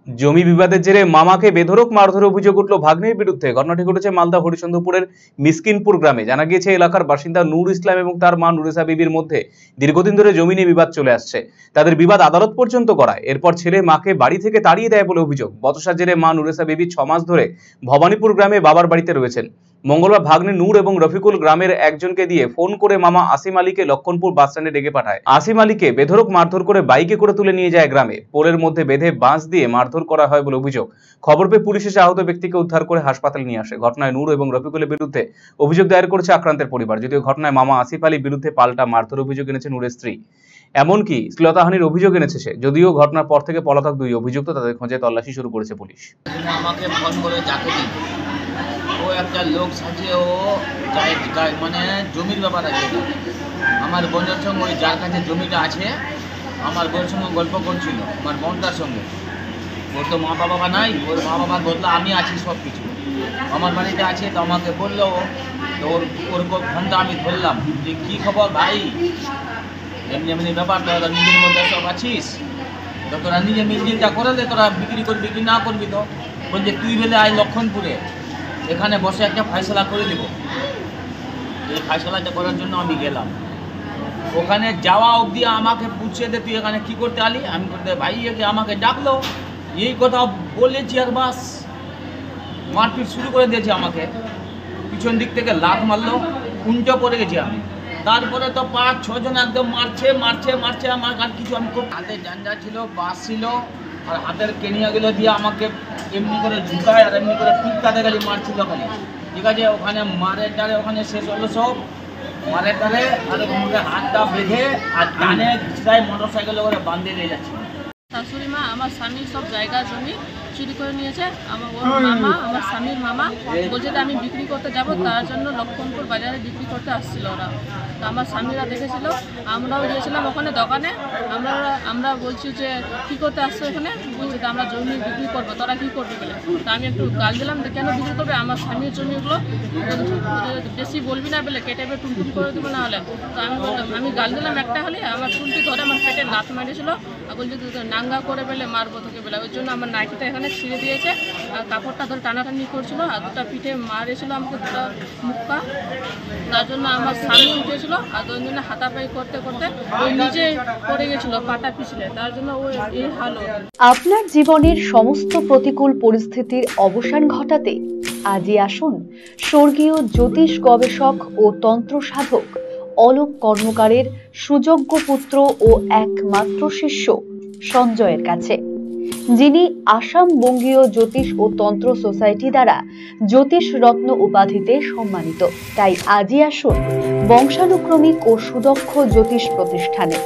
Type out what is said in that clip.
জমি বিবাদের জেরে মামাকে বেধড়ক মারধরের অভিযোগ উঠল ভাগ্নের বিরুদ্ধে। ঘটনাটি ঘটেছে মালদা হরিচন্দ্রপুরের মিসকিনপুর গ্রামে। জানা গিয়েছে এলাকার বাসিন্দা নূর ইসলাম এবং তার মা নুরেসা বিবির মধ্যে দীর্ঘদিন ধরে জমি নিয়ে বিবাদ চলে আসছে। তাদের বিবাদ আদালত পর্যন্ত গড়ায়। এরপর ছেলে মাকে বাড়ি থেকে তাড়িয়ে দেয় বলে অভিযোগ। বচসার জেরে মা নুরেসা বিবি 6 মাস ধরে ভবানীপুর গ্রামে বাবার বাড়িতে রয়েছেন। মঙ্গলবার ভাগ্নে নূর এবং রফিকুল গ্রামের একজনকে দিয়ে ফোন করে মামা আসিম আলীকে লক্ষণপুর বাস স্ট্যান্ডে ডেকে পাঠায়। আসিম আলীকে বেধড়ক মারধর করে বাইকে করে তুলে নিয়ে যায় গ্রামে। পোলের মধ্যে বেঁধে বাঁশ দিয়ে মারধর করা হয় বলে অভিযোগ। খবর পেয়ে পুলিশ এসে আহত ব্যক্তিকে উদ্ধার করে হাসপাতালে নিয়ে আসে। ঘটনায় নূর এবং রফিকুলের বিরুদ্ধে অভিযোগ দায়ের করেছে আক্রান্তের পরিবার। যদিও ঘটনায় মামা আসিফ আলীর বিরুদ্ধে পাল্টা মারধর অভিযোগ এনেছে নূরের স্ত্রী। এমনকি শ্লীলতাহানির অভিযোগ এনেছে সে। যদিও ঘটনার পর থেকে পলাতক দুই অভিযুক্ত, তাদের খোঁজে তল্লাশি শুরু করেছে পুলিশ। আমাকে ফোন করে যাকে দিন ও একটা লোক সাজিয়ে ও মানে জমির ব্যাপার আছে। আমার বোনের সঙ্গে ওই যার কাছে জমিটা আছে আমার বোনের সঙ্গে গল্প করছিল, আমার বোনটার সঙ্গে। ওর তো মা বাবা নাই, ওর মা বাবার বদলা আমি আছি সব কিছু। আমার বাড়িতে আছে তো আমাকে বললো, তো ওর ফোনটা আমি ধরলাম যে কী খবর ভাই, এমনি এমনি ব্যাপার, তোরা নিজের মধ্যে সব আছিস তো তোরা নিজে মিলজিলটা করে দে, তোরা বিক্রি করবি কি না করবি। তো বলছে তুই বেলে আয় লক্ষণপুরে, এখানে বসে একটা ফয়সলা করে দেব। এই ফয়সলাটা করার জন্য আমি গেলাম। ওখানে যাওয়া অবধি আমাকে পুছিয়ে দে তুই এখানে কী করতে আলি। আমি করতে ভাই একে আমাকে ডাকলো, এই কথা বলেছি আর বাস মারপিট শুরু করে দিয়েছে আমাকে। পিছন দিক থেকে লাথ মারলো, উল্টো পড়ে গেছি আমি। তারপরে তো 5-6 জন একদম মারছে মারছে মারছে আমার আর কিছু। আমি খুব হাতে জাঞ্জা ছিল, বাস ছিল, আর হাতের কেনিয়াগুলো দিয়ে আমাকে এমনি করে ঝুঁকায় আর এমনি করে পিঠটাতে খালি মারছিল খালি। ঠিক আছে, ওখানে মারের ডালে ওখানে শেষ হলো সব মারের ডালে। আর ওখানে হাতটা বেঁধে আর টানে ঘিসায় মোটর সাইকেলে করে বাঁধে নিয়ে যাচ্ছে। শাশুড়ি মা আমার স্বামীর সব জায়গা জমি চুরি করে নিয়েছে। আমার মামা, আমার স্বামীর মামা বলছে যে আমি বিক্রি করতে যাব, তার জন্য লক্ষণপুর বাজারে বিক্রি করতে আসছিল ওরা। তো আমার স্বামীরা দেখেছিল, আমরাও গিয়েছিলাম ওখানে দোকানে। আমরা বলছি যে কী করতে আসছো এখানে, বলছি তো আমরা জমি বিক্রি করবো, তোরা কী করবি বলে। তো আমি একটু গাল দিলাম যে কেন বিক্রি করবে, আমার স্বামীর জমিগুলো বেশি বলবি না বলে কেটে টুনটুন করে দেবো না হলে। তো আমি গাল দিলাম একটা হলে, আমার চুলটি ধরে আমার পেটে লাথ মেরেছিল আর বলছে নাঙ্গা করে বেলে মারবো তোকে বেলে। ওই জন্য আমার নাইটিটা এখানে ছিঁড়ে দিয়েছে আর কাপড়টা ধরে টানাটানি করছিল আর দুটা পিঠে মারেছিল আমাকে, দুটা মুক্কা। তার জন্য আমার স্বামী উঠেছিল আর ওই জন্য হাতাপাই করতে করতে ওই নিজে পড়ে গেছিল পাটা পিছলে, তার জন্য ওই এই হালো। আপনার জীবনের সমস্ত প্রতিকূল পরিস্থিতির অবসান ঘটাতে আজই আসুন স্বর্গীয় জ্যোতিষ গবেষক ও তন্ত্র সাধক অলোক কর্মকারের সুযোগ্য পুত্র ও একমাত্র শিষ্য সঞ্জয়ের কাছে, যিনি আসাম বঙ্গীয় জ্যোতিষ ও তন্ত্র সোসাইটি দ্বারা জ্যোতিষ রত্ন উপাধিতে সম্মানিত। তাই আজই আসুন বংশানুক্রমিক ও সুদক্ষ জ্যোতিষ প্রতিষ্ঠানে।